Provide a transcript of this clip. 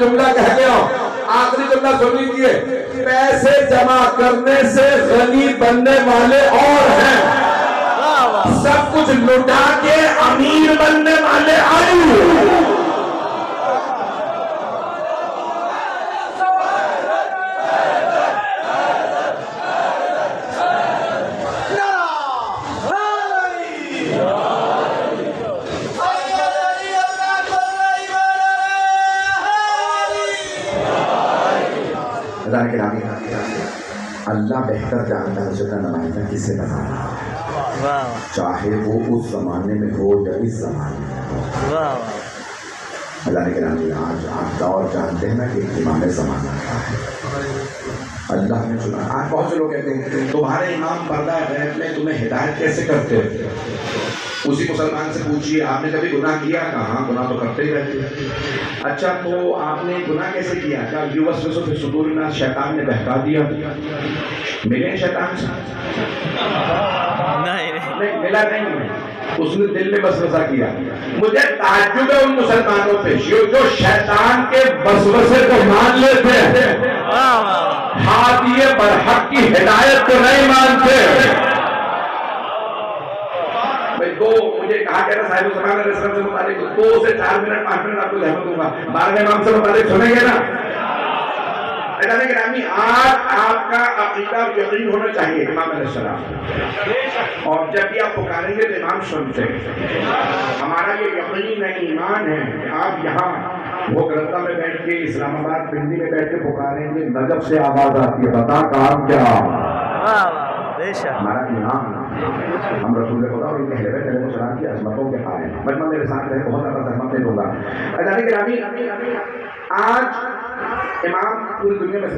जुमला कह गया, आखिरी जुमला सुन लीजिए। पैसे जमा करने से गनी बनने वाले और हैं, सब कुछ लुटा के अमीर बनने वाले आयु। अल्लाह बेहतर जानता है उसका नुमाइंदा किसे बनाना, चाहे वो उस जमाने में हो या इस जमाने में। अल्लाह ने आज आप दौर जानते हैं ना कि इमाम ज़माना क्या है। अल्लाह ने चुना। आज बहुत से लोग कहते हैं तुम्हारे इमाम पर्दा गैब में तुम्हें हिदायत कैसे करते हैं। उसी मुसलमान से पूछिए आपने कभी गुनाह किया? कहाँ, गुनाह तो करते ही रहते। अच्छा तो आपने गुनाह कैसे किया? क्या युवस्वसु फिस सुदूरिना शैतान ने बहका दिया? मिले शैतान से? नहीं मिला नहीं, उसने दिल में वसवसा किया। मुझे ताज्जुब है उन मुसलमानों पे जो शैतान के वसवसे को मान लेते हैं, हादिये बरहक की हिदायत को नहीं मानते। तो मुझे कहा कह रहा साहिब समान से मुताबिक 2 से 4 मिनट 5 मिनट आपको जहमत दूंगा, 12 इमाम से मुताबिक सुनेंगे ना। आज आपका अकीदा यकीन होना चाहिए इमाम अलैहिस्सलाम, और जब भी आप पुकारेंगे तो इमाम सुनते हैं। हमारा ये यकीन है, ईमान है कि आप यहाँ वो ग्रंथा में बैठ के, इस्लामाबाद पिंडी में बैठ के पुकारेंगे, नजफ से आवाज आती है बता काम क्या। हमारा इमाम हम रसूल खुदा और इनके हलवे तले सलाम की अजमतों के हाल हैं। मजमा मेरे साथ रहे, बहुत ज़्यादा सहमत नहीं दूंगा। आज इमाम पूरी दुनिया में